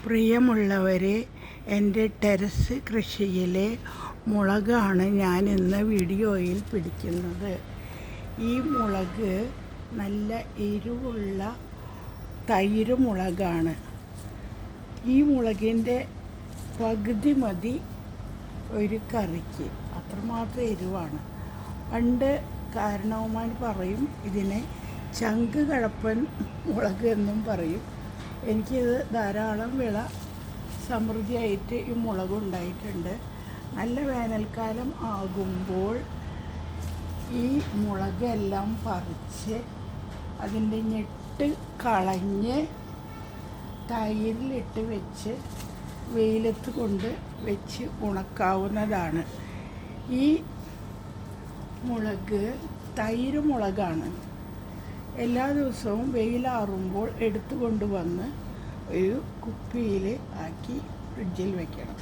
പ്രിയമുള്ളവരെ, എൻ്റെ ടെറസ് കൃഷിയിലെ മുളകാണ് ഞാൻ ഇന്ന് വീഡിയോയിൽ പിടിക്കുന്നത്. ഈ മുളക് നല്ല എരിവുള്ള തൈര് മുളകാണ്. ഈ മുളകിൻ്റെ പകുതി മതി ഒരു കറിക്ക്, അത്രമാത്രം എരിവാണ്. പണ്ട് കാരണവന്മാർ പറയും ഇതിനെ ചങ്ക് കഴപ്പൻ മുളക് എന്നും പറയും. എനിക്കിത് ധാരാളം വിള സമൃദ്ധിയായിട്ട് ഈ മുളക് ഉണ്ടായിട്ടുണ്ട്. നല്ല വേനൽക്കാലം ആകുമ്പോൾ ഈ മുളകെല്ലാം പറിച്ച് അതിൻ്റെ ഞെട്ട് കളഞ്ഞ് തൈരിലിട്ട് വെച്ച് വെയിലത്ത് കൊണ്ട് വെച്ച് ഉണക്കാവുന്നതാണ്. ഈ മുളക് തൈര് മുളകാണ്. എല്ലാ ദിവസവും വെയിലാറുമ്പോൾ എടുത്തു കൊണ്ടുവന്ന് ഒരു കുപ്പിയിൽ ആക്കി ഫ്രിഡ്ജിൽ വെക്കണം.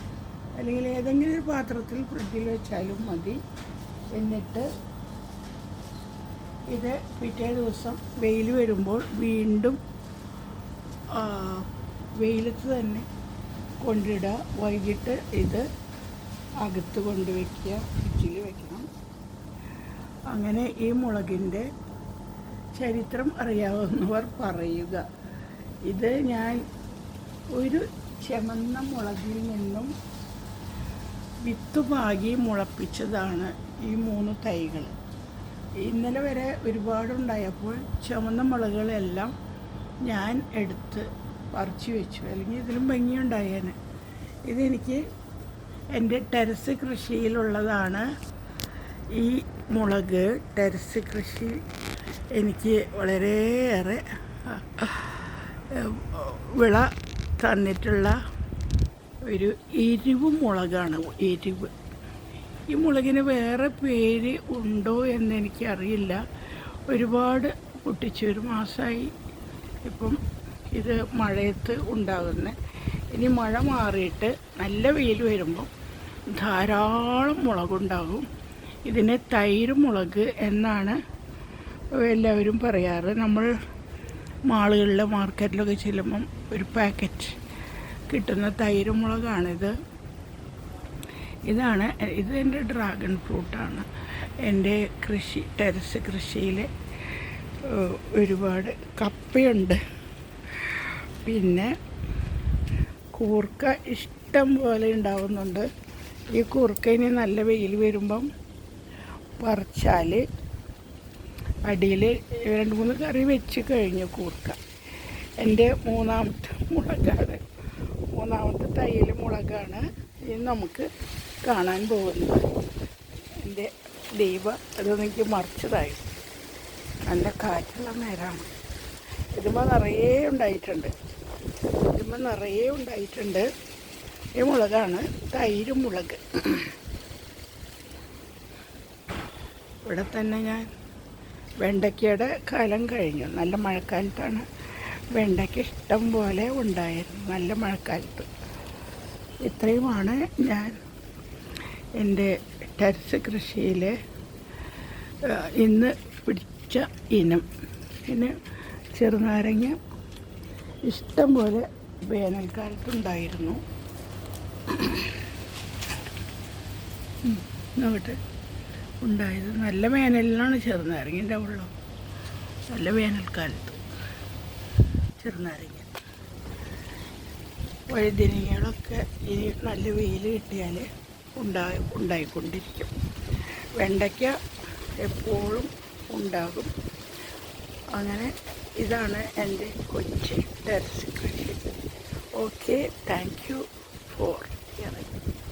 അല്ലെങ്കിൽ ഏതെങ്കിലും ഒരു പാത്രത്തിൽ ഫ്രിഡ്ജിൽ വെച്ചാലും മതി. എന്നിട്ട് ഇത് പിറ്റേ ദിവസം വെയിൽ വരുമ്പോൾ വീണ്ടും വെയിലത്ത് തന്നെ കൊണ്ടിടുക. വൈകിട്ട് ഇത് അകത്ത് കൊണ്ടുവയ്ക്കുക, ഫ്രിഡ്ജിൽ വെക്കണം. അങ്ങനെ ഈ മുളകിൻ്റെ ചരിത്രം അറിയാവുന്നവർ പറയുക. ഇത് ഞാൻ ഒരു ചുമന്ന മുളകിൽ നിന്നും വിത്ത് പാകി മുളപ്പിച്ചതാണ് ഈ 3 തൈകൾ. ഇന്നലെ വരെ ഒരുപാടുണ്ടായപ്പോൾ ചുമന്ന മുളകുകളെല്ലാം ഞാൻ എടുത്ത് പറിച്ചു വെച്ചു, അല്ലെങ്കിൽ ഇതിലും ഭംഗിയുണ്ടായേനെ. ഇതെനിക്ക് എൻ്റെ ടെറസ് കൃഷിയിലുള്ളതാണ്. ഈ മുളക് ടെറസ് കൃഷി എനിക്ക് വളരെയേറെ വിള തന്നിട്ടുള്ള ഒരു എരിവ് മുളകാണ്. എരിവ്. ഈ മുളകിന് വേറെ പേര് ഉണ്ടോ എന്നെനിക്കറിയില്ല. ഒരുപാട് പൊട്ടിച്ച് 1 മാസമായി ഇപ്പം ഇത് മഴയത്ത് ഉണ്ടാകുന്നത്. ഇനി മഴ മാറിയിട്ട് നല്ല വെയിൽ വരുമ്പം ധാരാളം മുളകുണ്ടാകും. ഇതിനെ തൈര് മുളക് എന്നാണ് എല്ലാവരും പറയാറ്. നമ്മൾ മാളുകളിൽ മാർക്കറ്റിലൊക്കെ ചെല്ലുമ്പം ഒരു പാക്കറ്റ് കിട്ടുന്ന തൈര് മുളകാണിത്. ഇത് എൻ്റെ ഡ്രാഗൺ ഫ്രൂട്ടാണ്. എൻ്റെ ടെറസ് കൃഷിയിൽ ഒരുപാട് കപ്പയുണ്ട്. പിന്നെ കൂർക്ക ഇഷ്ടം പോലെ ഉണ്ടാവുന്നുണ്ട്. ഈ കൂർക്ക ഇനി നല്ല വെയിൽ വരുമ്പം പറിച്ചാൽ അടിയിൽ 2-3 കറി വെച്ച് കഴിഞ്ഞു. കൂർക്ക എൻ്റെ 3ാമത്തെ മുളകാണ്. 3ാമത്തെ തൈയിൽ മുളകാണ് ഇനി നമുക്ക് കാണാൻ പോകുന്നത്. എൻ്റെ അതൊന്നെനിക്ക് മറിച്ചതായി. നല്ല കാറ്റുള്ള നേരമാണ്. ഇതുമ്പോൾ നിറയെ ഉണ്ടായിട്ടുണ്ട്. ഈ മുളകാണ് തൈര് മുളക്. ഇവിടെ തന്നെ ഞാൻ വെണ്ടയ്ക്കയുടെ കാലം കഴിഞ്ഞു. നല്ല മഴക്കാലത്താണ് വെണ്ടയ്ക്ക ഇഷ്ടം പോലെ ഉണ്ടായിരുന്നു. നല്ല മഴക്കാലത്ത്. ഇത്രയുമാണ് ഞാൻ എൻ്റെ ടെറസ് കൃഷിയിൽ ഇന്ന് പിടിച്ച ഇനം. പിന്നെ ചെറുനാരങ്ങ ഇഷ്ടം പോലെ വേനൽക്കാലത്തുണ്ടായിരുന്നു. നോക്കട്ടെ, ഉണ്ടായത് നല്ല വേനലിലാണ് ചെറുനാരങ്ങൻ്റെ വെള്ളം. നല്ല വേനൽക്കാലത്ത് ചെറുനാരങ്ങ. വഴുതനങ്ങളൊക്കെ ഇനി നല്ല വെയിൽ കിട്ടിയാൽ ഉണ്ടായിക്കൊണ്ടിരിക്കും. വെണ്ടയ്ക്ക എപ്പോഴും ഉണ്ടാകും. അങ്ങനെ ഇതാണ് എൻ്റെ കൊച്ചു ടെറസ് കൃഷി. Okay, thank you.